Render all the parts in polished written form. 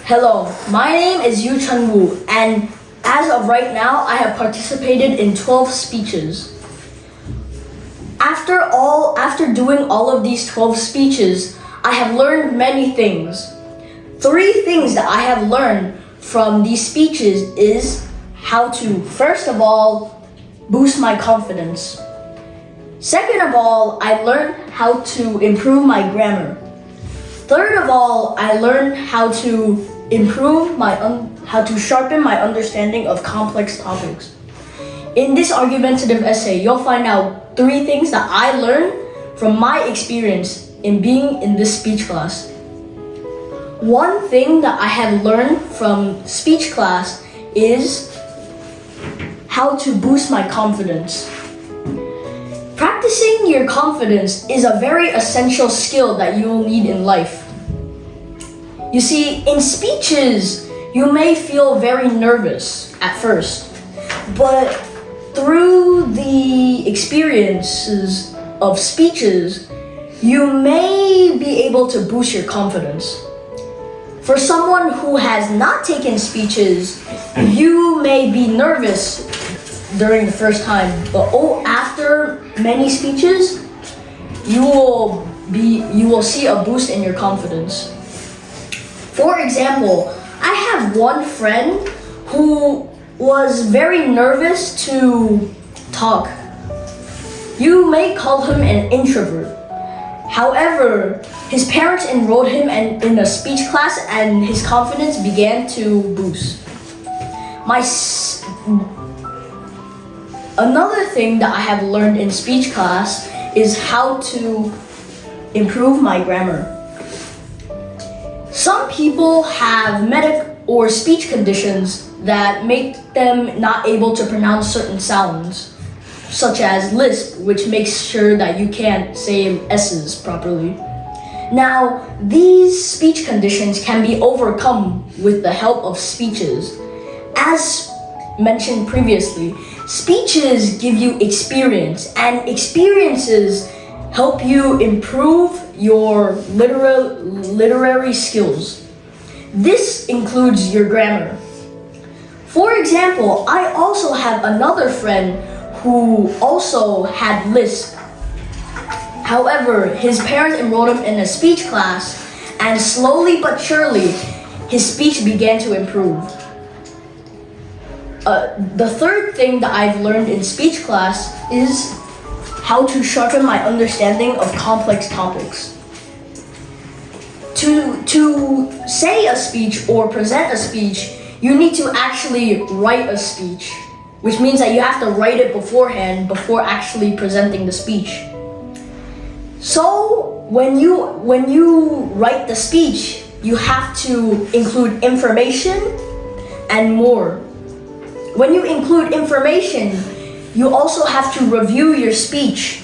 Hello, my name is Yu Chun Woo, and as of right now, I have participated in 12 speeches. After doing all of these 12 speeches, I have learned many things. 3 things that I have learned from these speeches is how to, first of all, boost my confidence. Second of all, I learned how to improve my grammar. Third of all, I learned how to sharpen my understanding of complex topics. In this argumentative essay, you'll find out 3 things that I learned from my experience in being in this speech class. One thing that I have learned from speech class is how to boost my confidence. Practicing your confidence is a very essential skill that you will need in life. You see, in speeches, you may feel very nervous at first, but through the experiences of speeches, you may be able to boost your confidence. For someone who has not taken speeches, you may be nervous during the first time, but after many speeches, you will see a boost in your confidence. For example, I have one friend who was very nervous to talk. You may call him an introvert. However, his parents enrolled him in a speech class and his confidence began to boost. Another thing that I have learned in speech class is how to improve my grammar. Some people have medical or speech conditions that make them not able to pronounce certain sounds, such as lisp, which makes sure that you can't say S's properly. Now, these speech conditions can be overcome with the help of speeches. As mentioned previously, speeches give you experience, and experiences help you improve your literary skills. This includes your grammar. For example, I also have another friend who also had lisp. However, his parents enrolled him in a speech class, and slowly but surely, his speech began to improve. The third thing that I've learned in speech class is how to sharpen my understanding of complex topics. To say a speech or present a speech, you need to actually write a speech, which means that you have to write it beforehand before actually presenting the speech. So when you write the speech, you have to include information and more. When you include information, you also have to review your speech.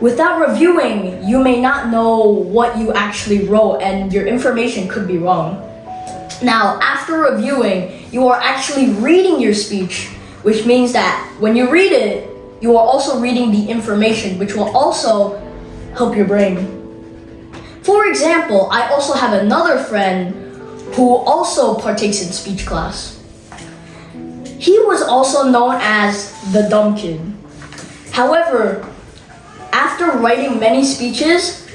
Without reviewing, you may not know what you actually wrote and your information could be wrong. Now, after reviewing, you are actually reading your speech, which means that when you read it, you are also reading the information, which will also help your brain. For example, I also have another friend who also partakes in speech class. He was also known as the dumb kid. However, after writing many speeches,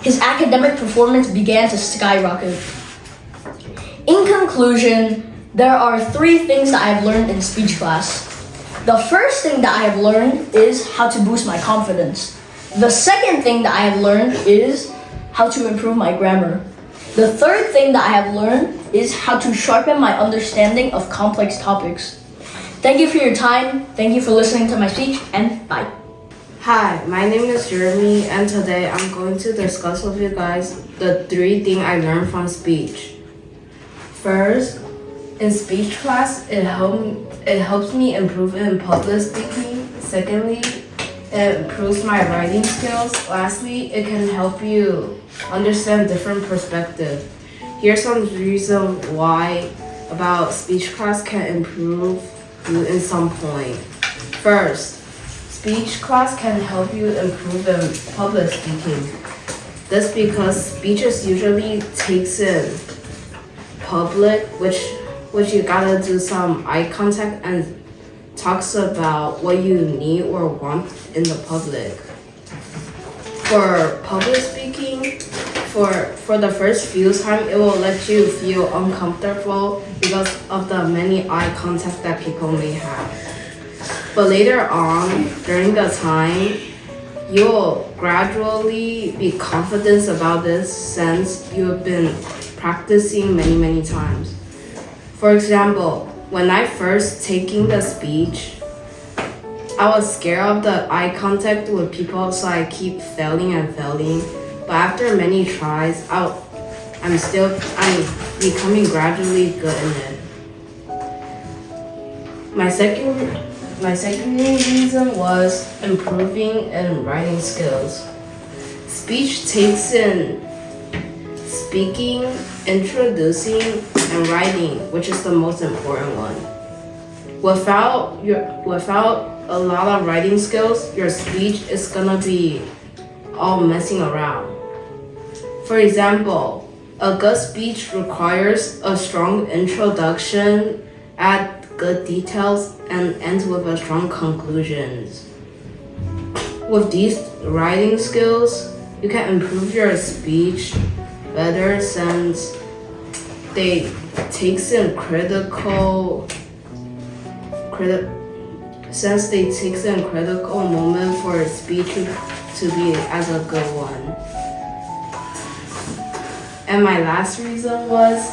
his academic performance began to skyrocket. In conclusion, there are 3 things that I have learned in speech class. The first thing that I have learned is how to boost my confidence. The second thing that I have learned is how to improve my grammar. The third thing that I have learned is how to sharpen my understanding of complex topics. Thank you for your time. Thank you for listening to my speech, and bye. Hi, my name is Jeremy, and today I'm going to discuss with you guys the 3 things I learned from speech. First, in speech class, it helps me improve in public speaking. Secondly, it improves my writing skills. Lastly, it can help you understand different perspectives. Here's some reasons why about speech class can improve you in some point. First, speech class can help you improve in public speaking. This because speeches usually takes in public, which you gotta do some eye contact and talks about what you need or want in the public. For public speaking, for the first few times, it will let you feel uncomfortable because of the many eye contact that people may have. But later on, during the time, you'll gradually be confident about this since you've been practicing many times. For example, when I first taking the speech, I was scared of the eye contact with people, so I keep failing. But after many tries, I'm becoming gradually good in it. My second reason was improving in writing skills. Speech takes in speaking, introducing, and writing, which is the most important one. Without a lot of writing skills, your speech is gonna be all messing around. For example, a good speech requires a strong introduction, add good details, and ends with a strong conclusions. With these writing skills, you can improve your speech better since they takes in critical moment for a speech to be as a good one. And my last reason was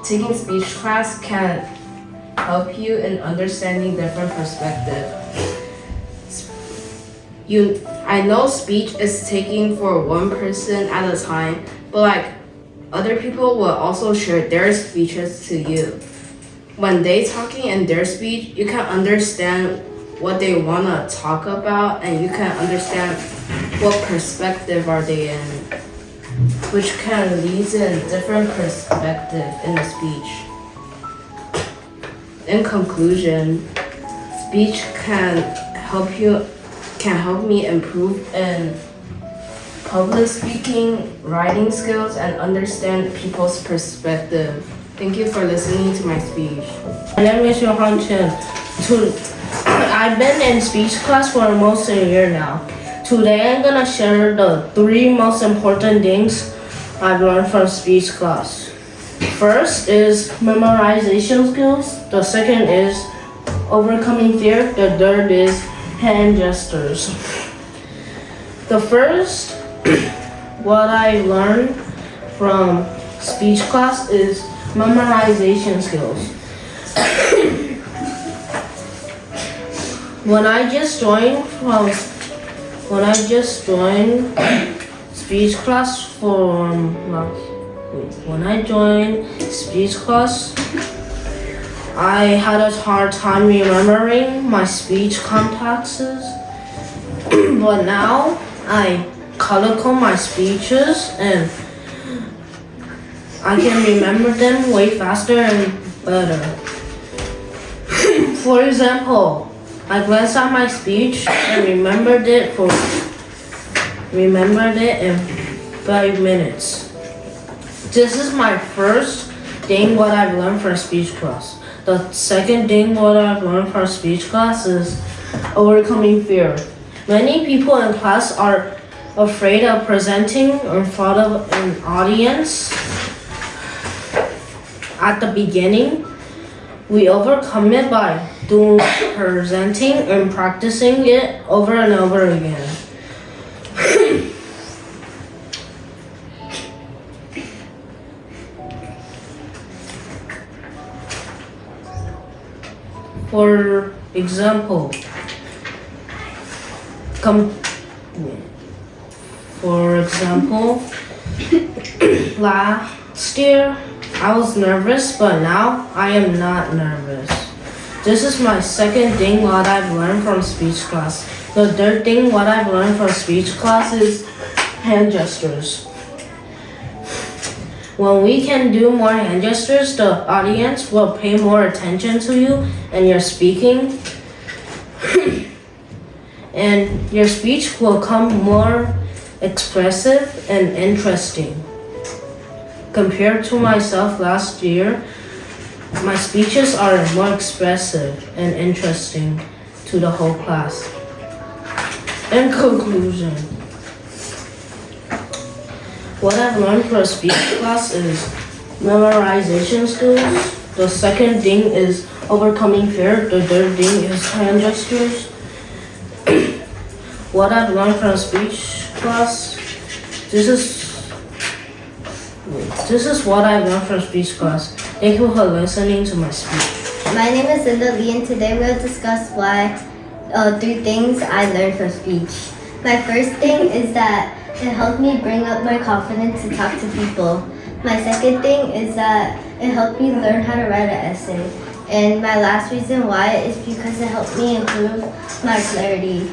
taking speech class can help you in understanding different perspectives. I know speech is taking for one person at a time, but other people will also share their speeches to you. When they talking in their speech, you can understand what they wanna talk about, and you can understand what perspective are they in, which can lead in different perspective in the speech. In conclusion, speech can help me improve in public speaking, writing skills, and understand people's perspective. Thank you for listening to my speech. My name is Johan Chen. I've been in speech class for almost a year now. Today I'm gonna share the 3 most important things I've learned from speech class. First is memorization skills. The second is overcoming fear. The third is hand gestures. The first, what I learned from speech class is memorization skills. When I just joined speech class I had a hard time remembering my speech contacts. But now I color code my speeches and I can remember them way faster and better. For example, I glanced at my speech and remembered it in 5 minutes. This is my first thing what I've learned from speech class. The second thing what I've learned from speech class is overcoming fear. Many people in class are afraid of presenting in front of an audience. At the beginning, we overcome it by doing presenting and practicing it over and over again. For example, last year I was nervous, but now I am not nervous. This is my second thing what I've learned from speech class. The third thing what I've learned from speech class is hand gestures. When we can do more hand gestures, the audience will pay more attention to you and your speaking. And your speech will come more expressive and interesting. compared to myself last year, my speeches are more expressive and interesting to the whole class. In conclusion, what I've learned from speech class is memorization skills. The second thing is overcoming fear. The third thing is hand gestures. What I've learned from speech class, this is what I've learned from speech class. Thank you for listening to my speech. My name is Linda Lee, and today we'll discuss three things I learned from speech. My first thing is that it helped me bring up my confidence to talk to people. My second thing is that it helped me learn how to write an essay. And my last reason why is because it helped me improve my clarity.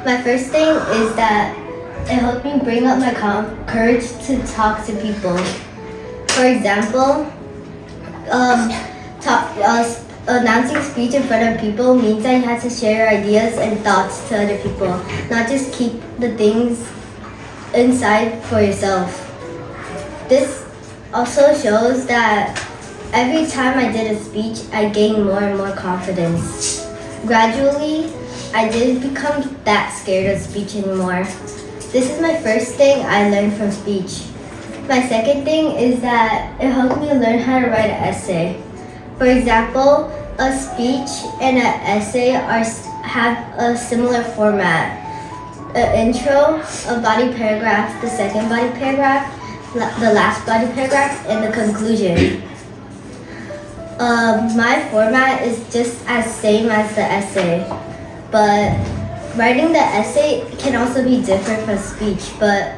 My first thing is that it helped me bring up my courage to talk to people. For example, announcing speech in front of people means that you have to share your ideas and thoughts to other people, not just keep the things inside for yourself. This also shows that every time I did a speech, I gained more and more confidence. Gradually, I didn't become that scared of speech anymore. This is my first thing I learned from speech. My second thing is that it helped me learn how to write an essay. For example, a speech and an essay have a similar format. An intro, a body paragraph, the second body paragraph, the last body paragraph, and the conclusion. My format is just as same as the essay, but writing the essay can also be different from speech. But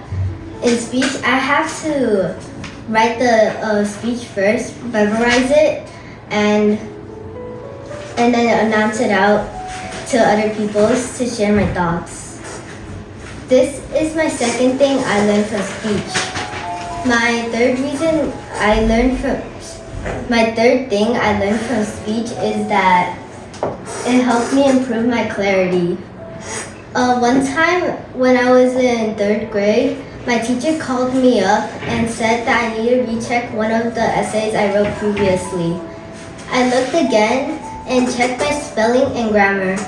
in speech, I have to write the speech first, memorize it, and then announce it out to other people to share my thoughts. This is my second thing I learned from speech. My third thing I learned from speech is that it helped me improve my clarity. One time when I was in 3rd grade, my teacher called me up and said that I need to recheck one of the essays I wrote previously. I looked again and checked my spelling and grammar.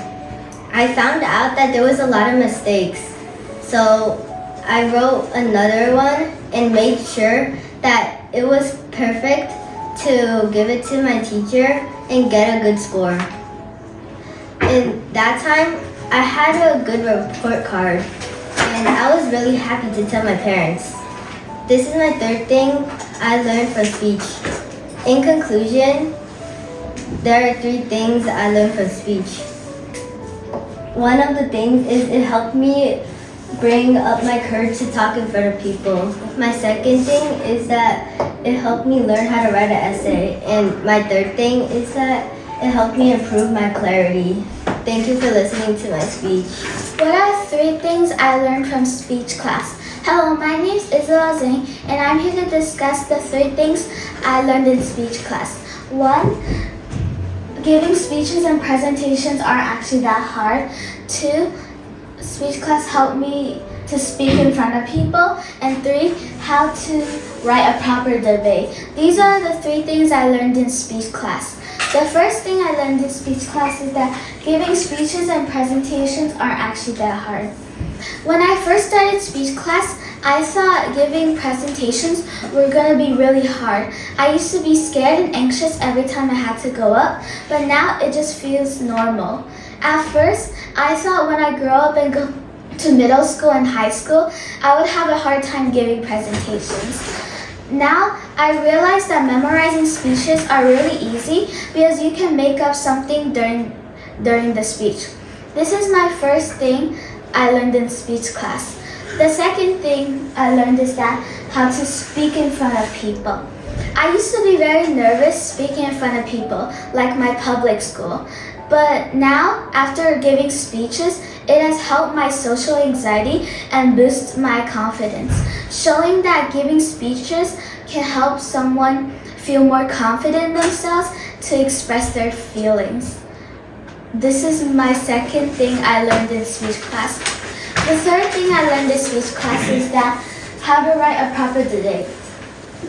I found out that there was a lot of mistakes. So I wrote another one and made sure that it was perfect to give it to my teacher and get a good score. In that time, I had a good report card and I was really happy to tell my parents. This is my third thing I learned from speech. In conclusion, there are 3 things I learned from speech. One of the things is it helped me bring up my courage to talk in front of people. My second thing is that it helped me learn how to write an essay. And my third thing is that it helped me improve my clarity. Thank you for listening to my speech. What are 3 things I learned from speech class? Hello, my name is Isabel Zhang, and I'm here to discuss the 3 things I learned in speech class. 1, giving speeches and presentations aren't actually that hard. 2, speech class helped me to speak in front of people. And 3, how to write a proper debate. These are the 3 things I learned in speech class. The first thing I learned in speech class is that giving speeches and presentations aren't actually that hard. When I first started speech class, I thought giving presentations were going to be really hard. I used to be scared and anxious every time I had to go up, but now it just feels normal. At first, I thought when I grow up and go to middle school and high school, I would have a hard time giving presentations. Now, I realize that memorizing speeches are really easy because you can make up something during the speech. This is my first thing I learned in speech class. The second thing I learned is that how to speak in front of people. I used to be very nervous speaking in front of people, like my public school. But now, after giving speeches, it has helped my social anxiety and boost my confidence, showing that giving speeches can help someone feel more confident in themselves to express their feelings. This is my second thing I learned in speech class. The third thing I learned in speech class is that how to write a proper debate.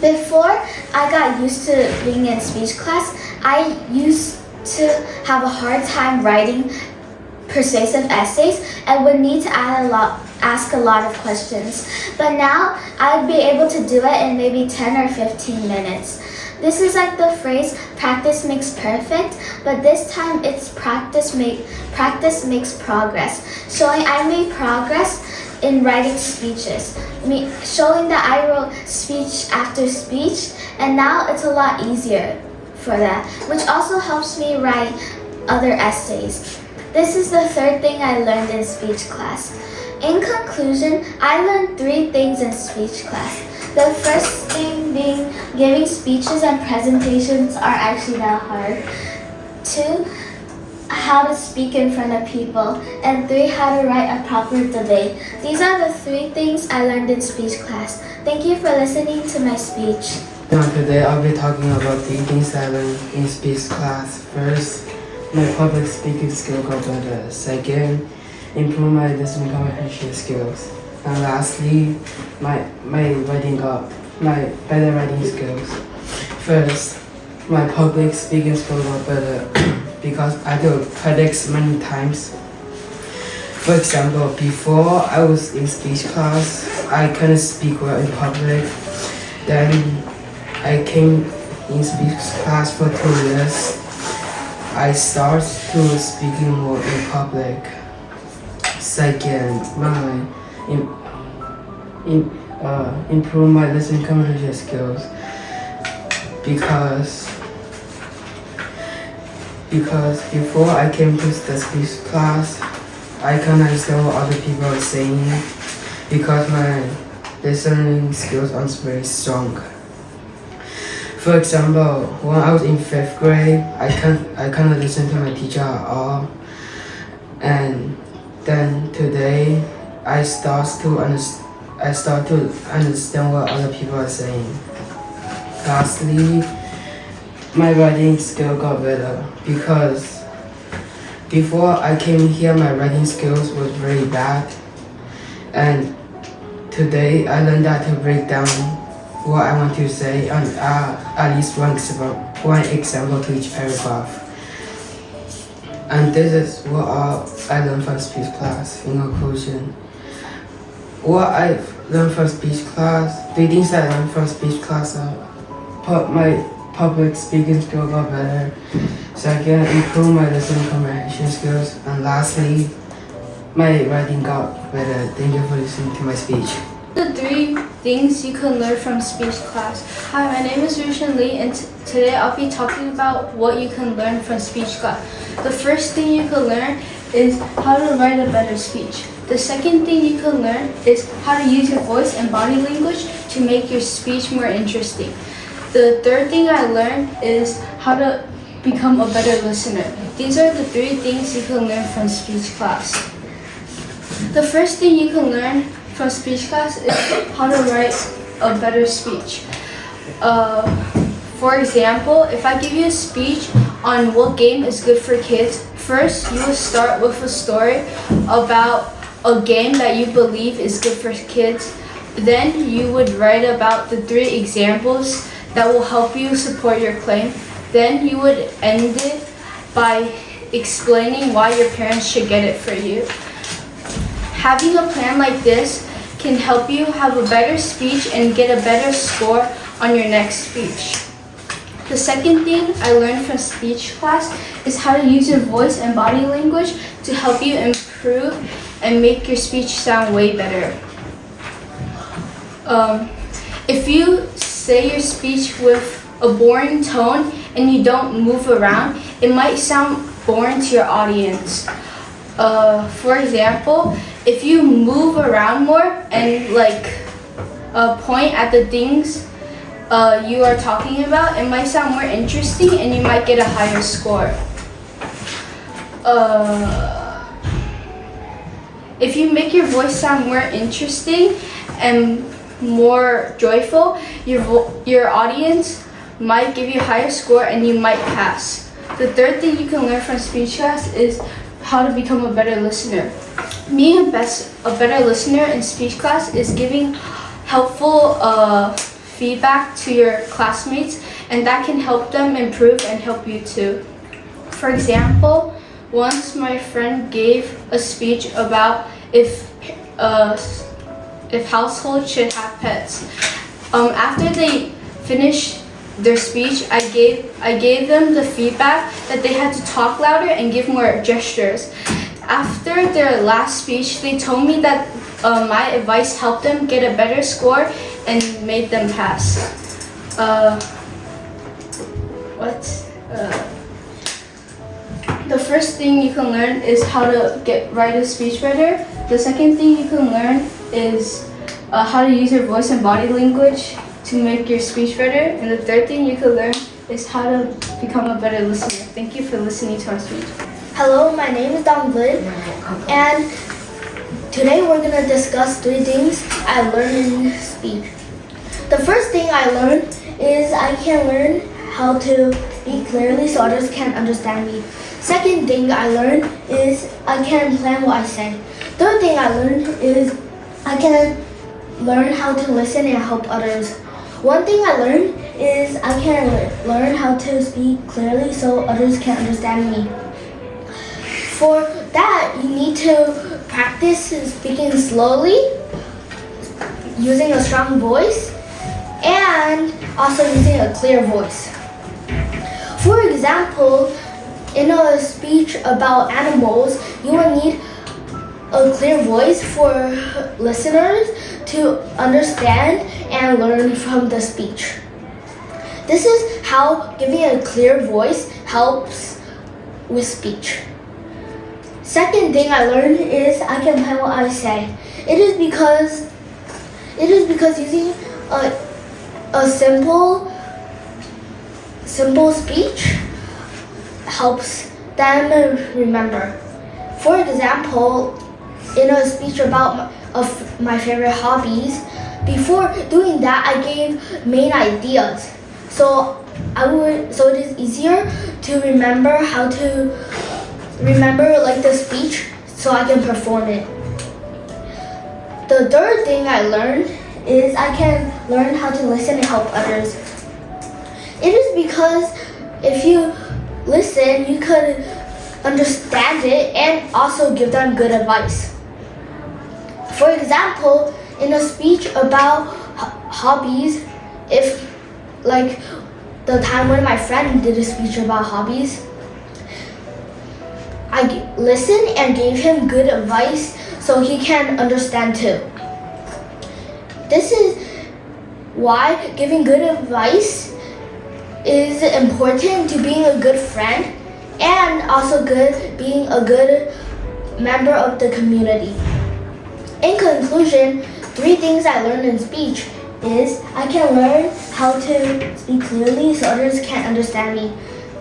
Before I got used to being in speech class, I used to have a hard time writing persuasive essays and would need to ask a lot of questions. But now I'd be able to do it in maybe 10 or 15 minutes. This is like the phrase practice makes perfect, but this time it's practice makes progress, showing I made progress in writing speeches, showing that I wrote speech after speech, and now it's a lot easier for that, which also helps me write other essays. This is the third thing I learned in speech class. In conclusion, I learned 3 things in speech class. The first thing being giving speeches and presentations are actually not hard. 2, how to speak in front of people. And 3, how to write a proper debate. These are the 3 things I learned in speech class. Thank you for listening to my speech. Now today I'll be talking about 3 things I learned in speech class. First, my public speaking skill got better. Second, improve my listening comprehension skills. And lastly, my better writing skills. First, my public speaking skill got better because I do TEDx many times. For example, before I was in speech class, I couldn't speak well in public. Then I came in speech class for 2 years. I started to speaking more in public. Second, improve my listening comprehension skills because before I came to the speech class, I can't understand what other people are saying because my listening skills aren't very strong. For example, when I was in 5th grade, I can't listen to my teacher at all. And then today, I start to understand what other people are saying. Lastly, my writing skill got better because before I came here, my writing skills was very bad. And today, I learned how to break down what I want to say and at least one example to each paragraph. And this is what I learned from speech class. In conclusion, what I learned from speech class, 3 things I learned from speech class are my public speaking skill got better. Second, improve my listening comprehension skills. And lastly, my writing got better. Thank you for listening to my speech. The 3 things you can learn from speech class. Hi, my name is Rushan Lee, and today I'll be talking about what you can learn from speech class. The first thing you can learn is how to write a better speech. The second thing you can learn is how to use your voice and body language to make your speech more interesting. The third thing I learned is how to become a better listener. These are the 3 things you can learn from speech class. The first thing you can learn from speech class is how to write a better speech. For example, if I give you a speech on what game is good for kids, first you will start with a story about a game that you believe is good for kids. Then you would write about the 3 examples that will help you support your claim. Then you would end it by explaining why your parents should get it for you. Having a plan like this can help you have a better speech and get a better score on your next speech. The second thing I learned from speech class is how to use your voice and body language to help you improve and make your speech sound way better. If you say your speech with a boring tone and you don't move around, it might sound boring to your audience. For example, if you move around more and point at the things you are talking about, it might sound more interesting and you might get a higher score. If you make your voice sound more interesting and more joyful, your audience might give you a higher score and you might pass. The third thing you can learn from speech class is how to become a better listener. Being a better listener in speech class is giving helpful feedback to your classmates, and that can help them improve and help you too. For example, once my friend gave a speech about if households should have pets. After they finished their speech, I gave them the feedback that they had to talk louder and give more gestures. After their last speech, they told me that my advice helped them get a better score and made them pass. The first thing you can learn is how to write a speech better. The second thing you can learn is how to use your voice and body language to make your speech better. And the third thing you can learn is how to become a better listener. Thank you for listening to our speech. Hello, my name is Dong Lin, and today we're going to discuss 3 things I learned in speech. The first thing I learned is I can learn how to speak clearly so others can understand me. Second thing I learned is I can plan what I say. Third thing I learned is I can learn how to listen and help others. One thing I learned is I can learn how to speak clearly so others can understand me. For that, you need to practice speaking slowly, using a strong voice, and also using a clear voice. For example, in a speech about animals, you will need a clear voice for listeners to understand and learn from the speech. This is how giving a clear voice helps with speech. Second thing I learned is I can plan what I say. It is because using a simple speech helps them remember. For example, in a speech about my favorite hobbies, before doing that I gave main ideas. So it is easier to remember how to remember like the speech so I can perform it. The third thing I learned is I can learn how to listen and help others. It is because if you listen, you could understand it and also give them good advice. For example, in a speech about hobbies, if like the time when my friend did a speech about hobbies, I listened and gave him good advice so he can understand too. This is why giving good advice is important to being a good friend and also being a good member of the community. In conclusion, 3 things I learned in speech is I can learn how to speak clearly so others can understand me.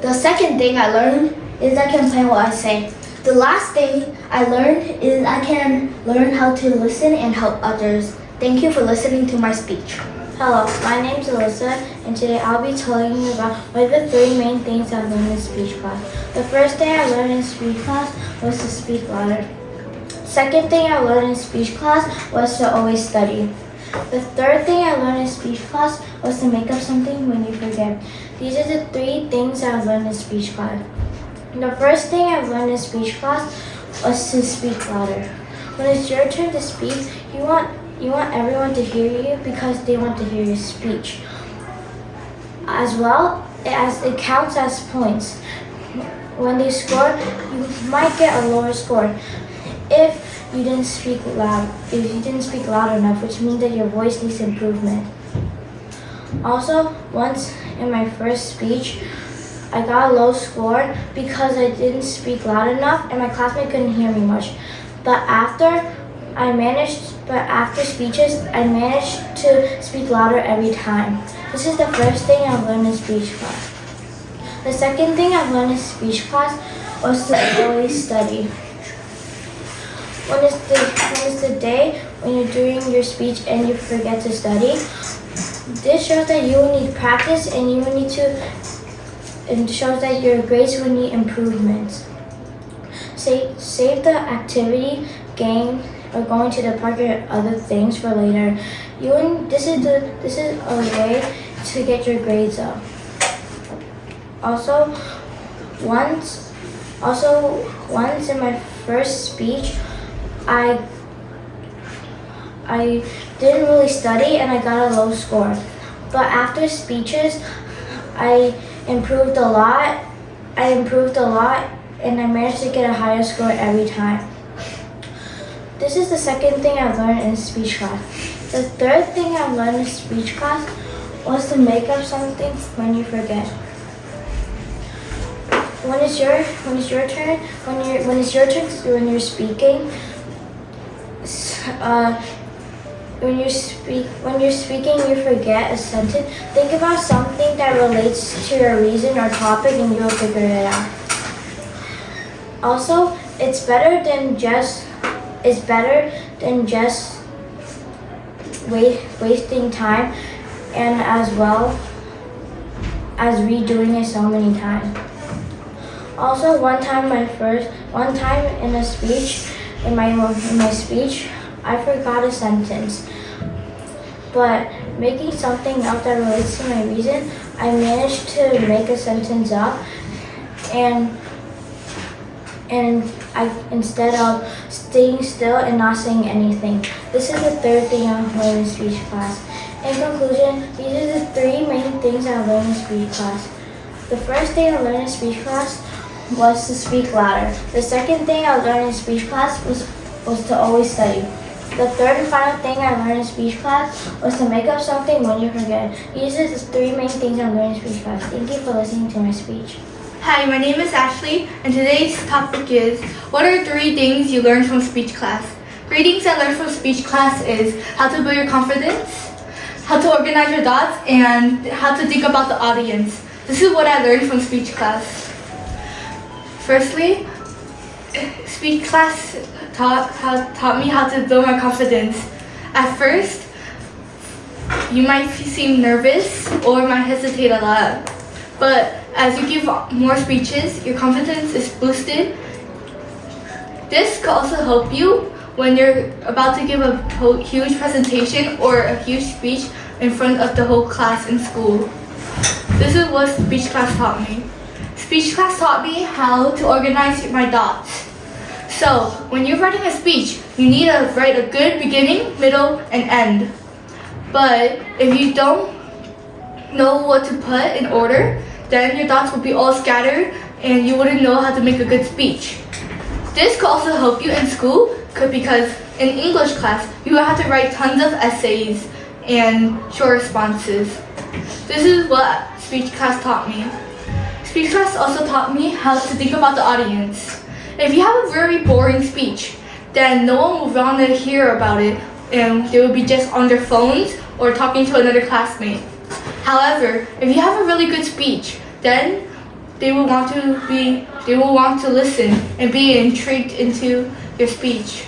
The second thing I learned is I can plan what I say. The last thing I learned is I can learn how to listen and help others. Thank you for listening to my speech. Hello, my name is Alyssa, and today I'll be telling you about what are the 3 main things I learned in speech class. The first thing I learned in speech class was to speak louder. Second thing I learned in speech class was to always study. The third thing I learned in speech class was to make up something when you forget. These are the 3 things I learned in speech class. The first thing I learned in speech class was to speak louder. When it's your turn to speak, you want everyone to hear you because they want to hear your speech. As well as it counts as points. When they score, you might get a lower score if you didn't speak loud enough, which means that your voice needs improvement. Also, once in my first speech, I got a low score because I didn't speak loud enough and my classmate couldn't hear me much. But after speeches, I managed to speak louder every time. This is the first thing I learned in speech class. The second thing I learned in speech class was to always study. When it's the day when you're doing your speech and you forget to study, this shows that you will need practice and it shows that your grades will need improvements. Save the activity, game, or going to the park or other things for later. This is a way to get your grades up. Also, once in my first speech, I didn't really study and I got a low score. But after speeches, I improved a lot and I managed to get a higher score every time. This is the second thing I learned in speech class. The third thing I learned in speech class was to make up something when you forget. When it's your turn, when you're speaking, when you're speaking, you forget a sentence. Think about something that relates to your reason or topic, and you'll figure it out. Also, it's better than just wasting time, and as well as redoing it so many times. Also, one time in a speech, in my speech, I forgot a sentence. But making something up that relates to my reason, I managed to make a sentence up, and I, instead of staying still and not saying anything. This is the third thing I learned in speech class. In conclusion, these are the three main things I learned in speech class. The first thing I learned in speech class was to speak louder. The second thing I learned in speech class was to always study. The third and final thing I learned in speech class was to make up something when you forget. These are the three main things I learned in speech class. Thank you for listening to my speech. Hi, my name is Ashley, and today's topic is, what are 3 things you learned from speech class? 3 things I learned from speech class is how to build your confidence, how to organize your thoughts, and how to think about the audience. This is what I learned from speech class. Firstly, speech class taught me how to build my confidence. At first, you might seem nervous or might hesitate a lot, but as you give more speeches, your confidence is boosted. This could also help you when you're about to give a huge presentation or a huge speech in front of the whole class in school. This is what speech class taught me. Speech class taught me how to organize my thoughts. So, when you're writing a speech, you need to write a good beginning, middle, and end. But if you don't know what to put in order, then your thoughts will be all scattered and you wouldn't know how to make a good speech. This could also help you in school because in English class, you will have to write tons of essays and short responses. This is what speech class taught me. Speech class also taught me how to think about the audience. If you have a very boring speech, then no one will want to hear about it and they will be just on their phones or talking to another classmate. However, if you have a really good speech, then they will want to listen and be intrigued into your speech.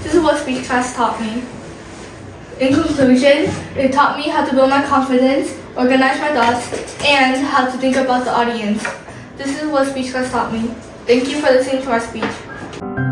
This is what speech class taught me. In conclusion, it taught me how to build my confidence, organize my thoughts, and how to think about the audience. This is what speech class taught me. Thank you for listening to our speech.